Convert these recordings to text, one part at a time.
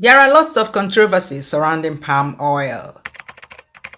There are lots of controversies surrounding palm oil.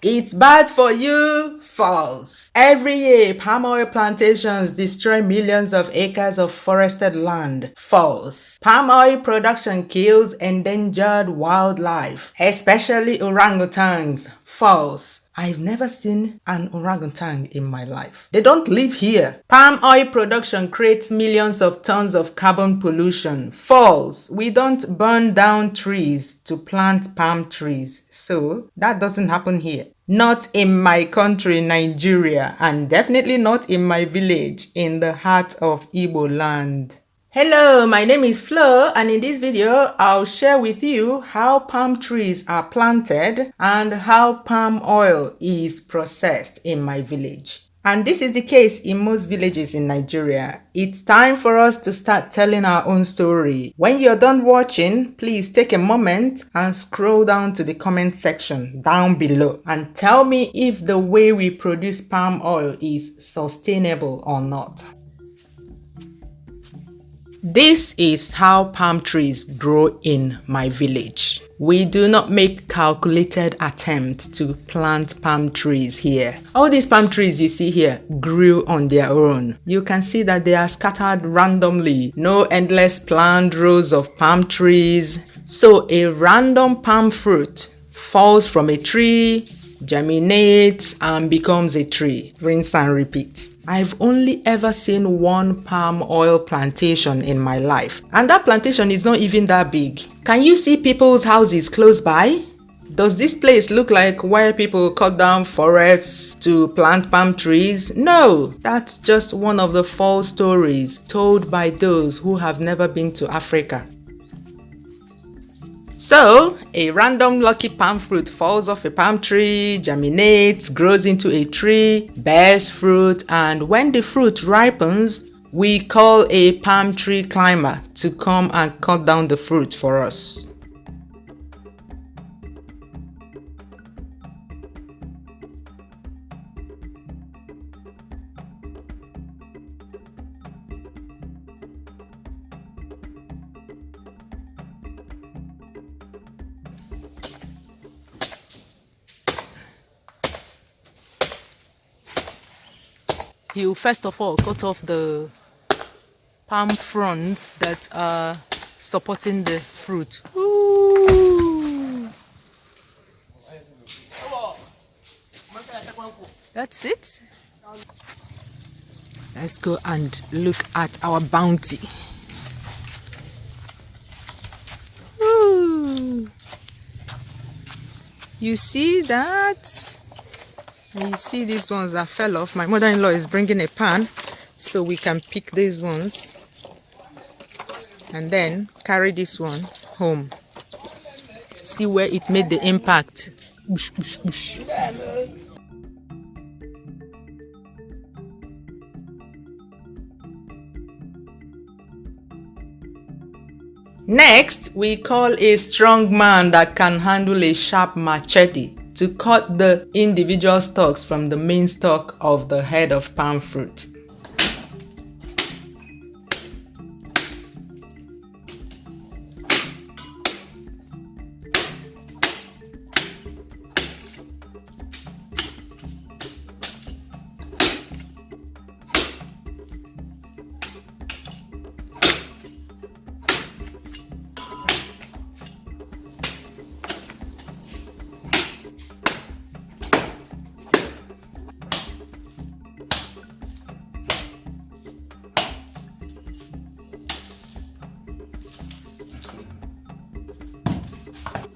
It's bad for you? False. Every year, palm oil plantations destroy millions of acres of forested land. False. Palm oil production kills endangered wildlife, especially orangutans. False. I've never seen an orangutan in my life. They don't live here. Palm oil production creates millions of tons of carbon pollution. False. We don't burn down trees to plant palm trees. So that doesn't happen here. Not in my country, Nigeria, and definitely not in my village in the heart of Igbo land. Hello, my name is Flo, and in this video, I'll share with you how palm trees are planted and how palm oil is processed in my village. And this is the case in most villages in Nigeria. It's time for us to start telling our own story. When you're done watching, please take a moment and scroll down to the comment section down below and tell me if the way we produce palm oil is sustainable or not. This is how palm trees grow in my village. We do not make calculated attempts to plant palm trees here. All these palm trees you see here grew on their own. You can see that they are scattered randomly. No endless planned rows of palm trees. So a random palm fruit falls from a tree, germinates, and becomes a tree. Rinse and repeat. I've only ever seen one palm oil plantation in my life, and that plantation is not even that big. Can you see people's houses close by? Does this place look like where people cut down forests to plant palm trees? No, that's just one of the false stories told by those who have never been to Africa. So, a random lucky palm fruit falls off a palm tree, germinates, grows into a tree, bears fruit, and when the fruit ripens, we call a palm tree climber to come and cut down the fruit for us. You first of all cut off the palm fronds that are supporting the fruit. Ooh. That's it. Let's go and look at our bounty. Ooh. You see that? And you see these ones that fell off. My mother-in-law is bringing a pan so we can pick these ones and then carry this one home. See where it made the impact. Bush, bush, bush. Next, we call a strong man that can handle a sharp machete to cut the individual stalks from the main stalk of the head of palm fruit.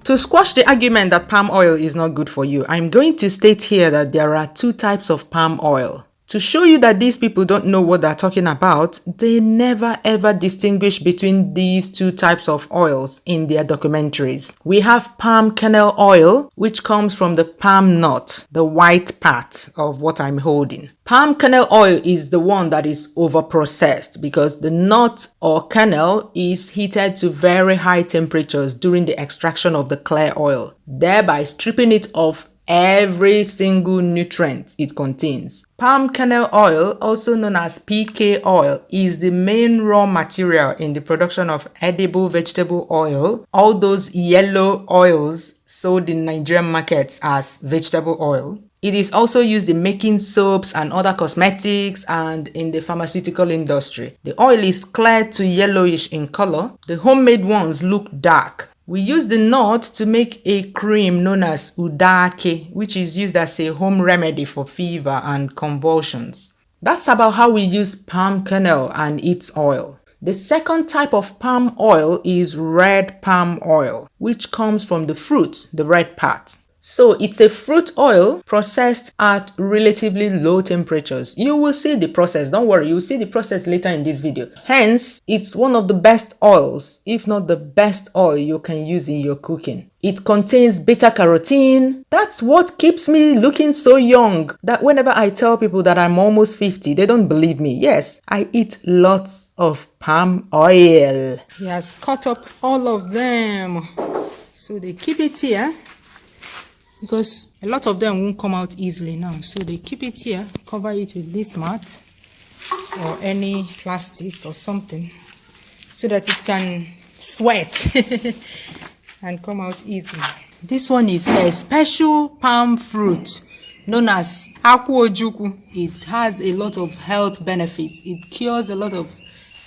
To squash the argument that palm oil is not good for you, I'm going to state here that there are two types of palm oil. To show you that these people don't know what they're talking about, they never ever distinguish between these two types of oils in their documentaries. We have palm kernel oil, which comes from the palm nut, the white part of what I'm holding. Palm kernel oil is the one that is over-processed because the nut or kernel is heated to very high temperatures during the extraction of the clear oil, thereby stripping it of every single nutrient it contains. Palm kernel oil, also known as PK oil, is the main raw material in the production of edible vegetable oil, all those yellow oils sold in Nigerian markets as vegetable oil. It is also used in making soaps and other cosmetics and in the pharmaceutical industry. The oil is clear to yellowish in color. The homemade ones look dark. We use the nut to make a cream known as udake, which is used as a home remedy for fever and convulsions. That's about how we use palm kernel and its oil. The second type of palm oil is red palm oil, which comes from the fruit, the red part. So it's a fruit oil processed at relatively low temperatures. You will see the process, don't worry, you will see the process later in this video. Hence, it's one of the best oils, if not the best oil you can use in your cooking. It contains beta carotene. That's what keeps me looking so young, that whenever I tell people that I'm almost 50, they don't believe me. Yes, I eat lots of palm oil. He has cut up all of them. So they keep it here, because a lot of them won't come out easily now. So they keep it here, cover it with this mat or any plastic or something so that it can sweat and come out easily. This one is a special palm fruit known as akwu ojukwu. It has a lot of health benefits. It cures a lot of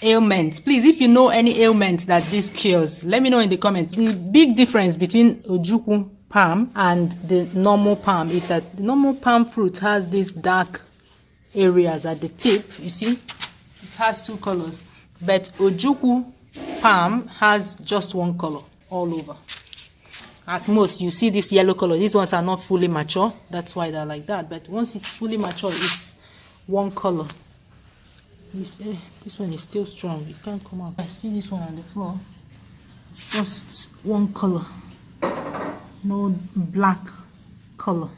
ailments. Please, if you know any ailments that this cures, let me know in the comments. The big difference between ojukwu palm and the normal palm is that the normal palm fruit has these dark areas at the tip. You see, it has two colors, but ojukwu palm has just one color all over. At most, you see this yellow color. These ones are not fully mature, that's why they're like that. But once it's fully mature, it's one color. You see, this one is still strong, it can't come out. I see this one on the floor, it's just one color, no black color.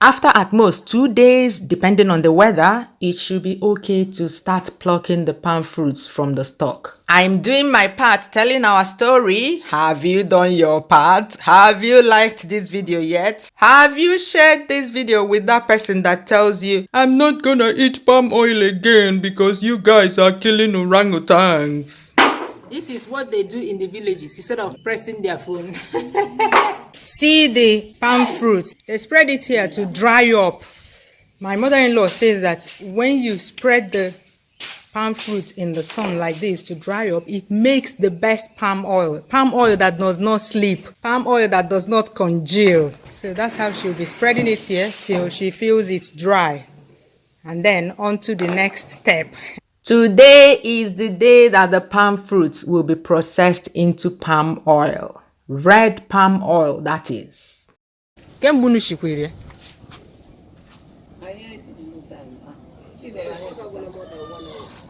After at most 2 days, depending on the weather, it should be okay to start plucking the palm fruits from the stalk. I'm doing my part telling our story. Have you done your part? Have you liked this video yet? Have you shared this video with that person that tells you, I'm not gonna eat palm oil again because you guys are killing orangutans? This is what they do in the villages instead of pressing their phone. See the palm fruits. They spread it here to dry up. My mother-in-law says that when you spread the palm fruit in the sun like this to dry up, it makes the best palm oil. Palm oil that does not sleep. Palm oil that does not congeal. So that's how she'll be spreading it here till she feels it's dry. And then on to the next step. Today is the day that the palm fruits will be processed into palm oil. Red palm oil, that is.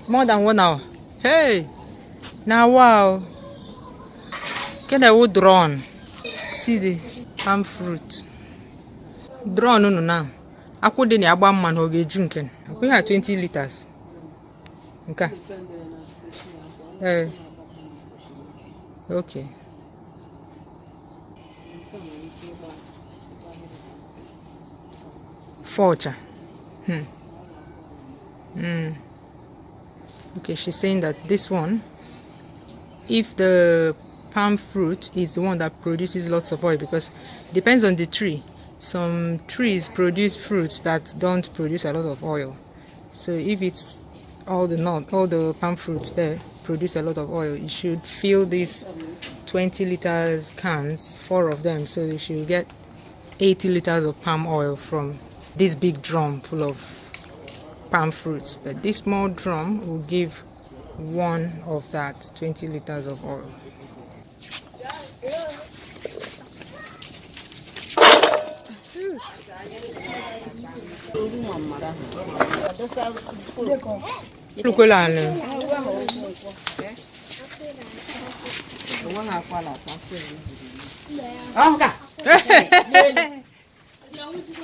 More than 1 hour. Hey! Now wow. Can I would drawn? See the palm fruit. Drawn no now. I couldn't have one man who get drinking. We have 20 liters. Okay. Okay. Forcha. Okay, she's saying that this one, if the palm fruit is the one that produces lots of oil, because it depends on the tree. Some trees produce fruits that don't produce a lot of oil. So if it's all the palm fruits there produce a lot of oil, you should fill these 20 liters cans, 4 of them, so you should get 80 liters of palm oil from this big drum full of palm fruits. But this small drum will give one of that 20 liters of oil.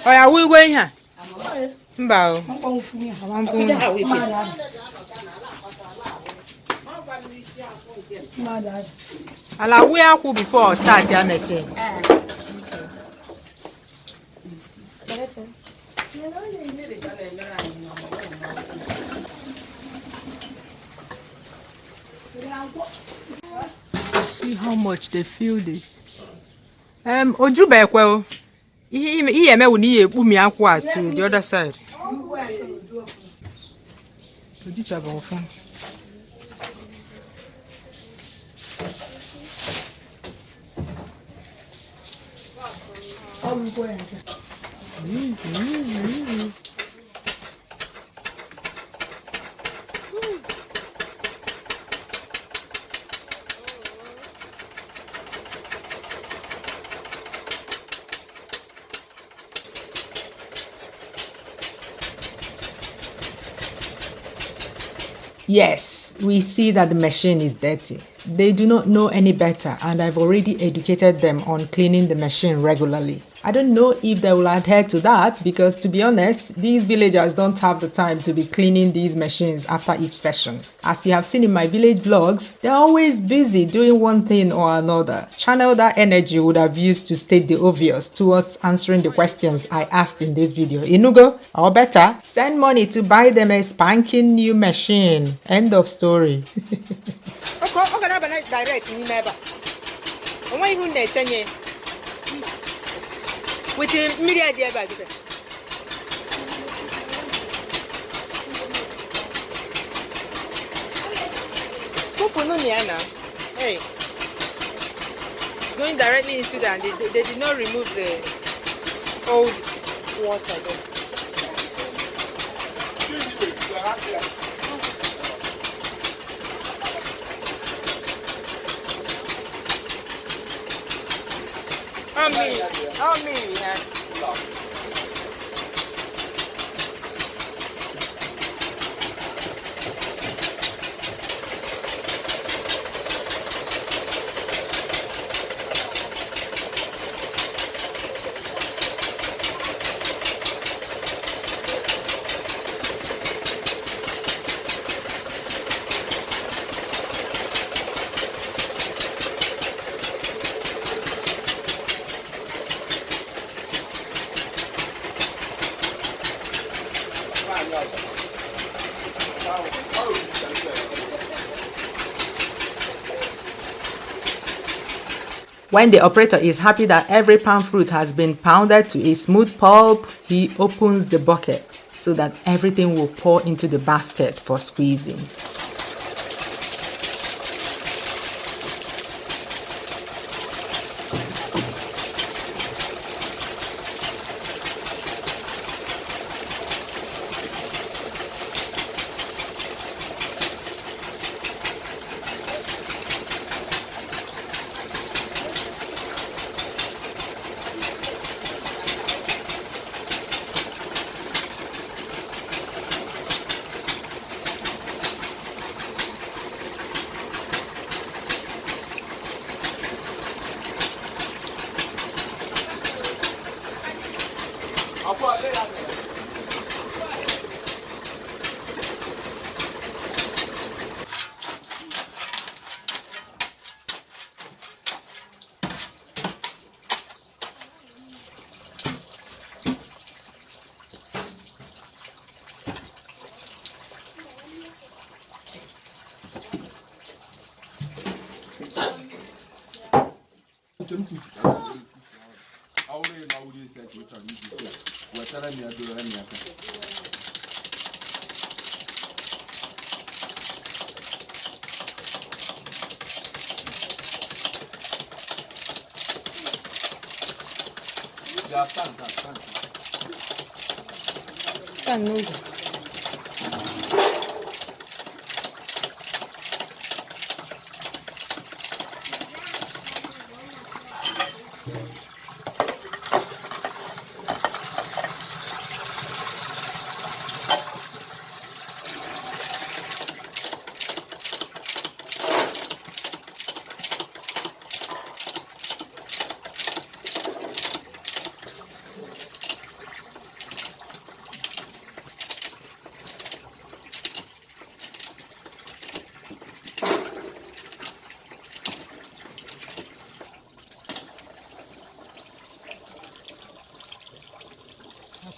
Oh, yeah, we're going here. I'll we are before start your machine. See how much they filled it. Oju bekwe. He eme woni ye bumi akwa to the other side. Oju chaba ofun. Yes, we see that the machine is dirty. They do not know any better, and I've already educated them on cleaning the machine regularly. I don't know if they will adhere to that because, to be honest, these villagers don't have the time to be cleaning these machines after each session. As you have seen in my village vlogs, they're always busy doing one thing or another. Channel that energy would have used to state the obvious towards answering the questions I asked in this video. Inugo, or better, send money to buy them a spanking new machine. End of story. With the media idea about it. Hey, going directly into that, they did not remove the old water there. On me, yeah. When the operator is happy that every palm fruit has been pounded to a smooth pulp, he opens the bucket so that everything will pour into the basket for squeezing.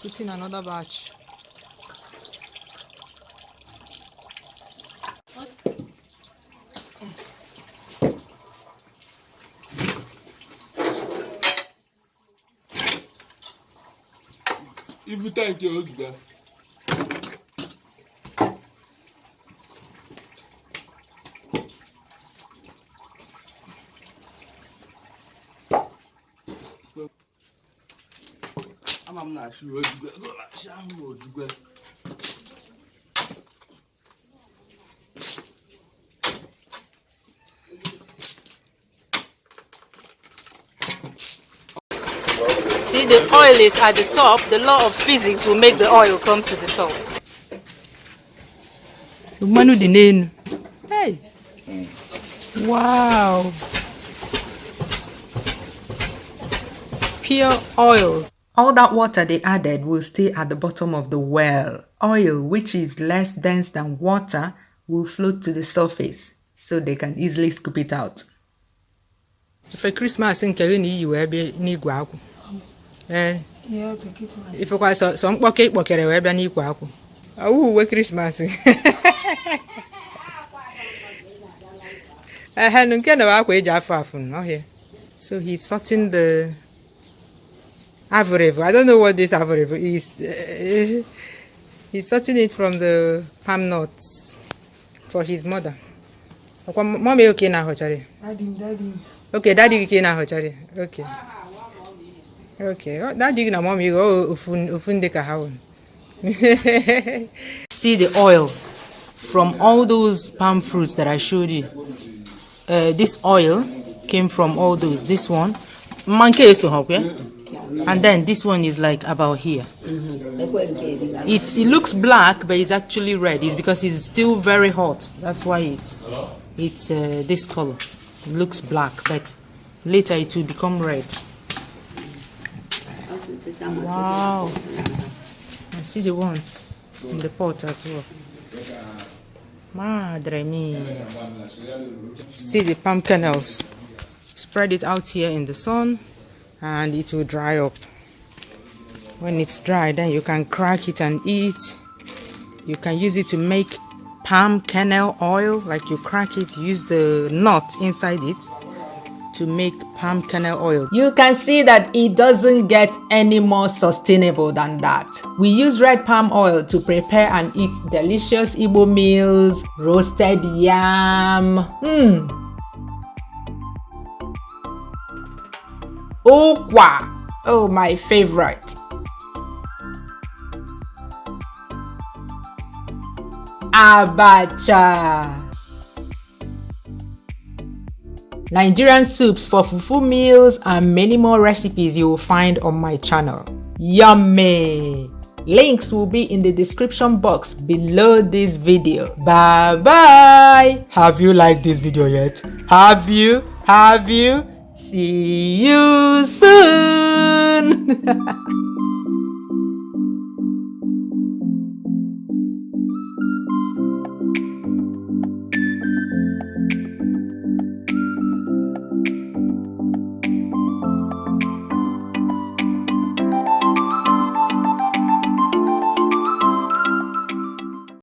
Put in another batch. If you thank your husband. I'm not sure. See, the oil is at the top. The law of physics will make the oil come to the top. So, Manu Dinen. Hey. Wow. Pure oil. All that water they added will stay at the bottom of the well. Oil, which is less dense than water, will float to the surface, so they can easily scoop it out. For Christmas, in Kelly, you will be Niguaku. Eh? If you quite some pocket, what can I be Niguaku? Oh, what Christmas? I had no kind of awkward far from here. So he's sorting the average. I don't know what this average is. He's sorting it from the palm nuts for his mother. Mommy, okay now, Hochari. Daddy. Okay, daddy, okay now, Hochari. Okay. Okay. Oh, daddy, na mommy, go ufundeka how. See the oil from all those palm fruits that I showed you. This oil came from all those. This one, monkey is to help, yeah. And then this one is like about here. It looks black, but it's actually red. It's because it's still very hot. That's why it's this color. It looks black, but later it will become red. Wow! I see the one in the pot as well. Madre mia! See the palm kernels. Spread it out here in the sun, and it will dry up. When it's dry, then you can crack it and eat. You can use it to make palm kernel oil. Like you crack it, use the nut inside it to make palm kernel oil. You can see that it doesn't get any more sustainable than that. We use red palm oil to prepare and eat delicious Igbo meals, roasted yam. Okwa, oh my favorite. Abacha. Nigerian soups for fufu meals and many more recipes you will find on my channel. Yummy! Links will be in the description box below this video. Bye bye! Have you liked this video yet? Have you? See you soon!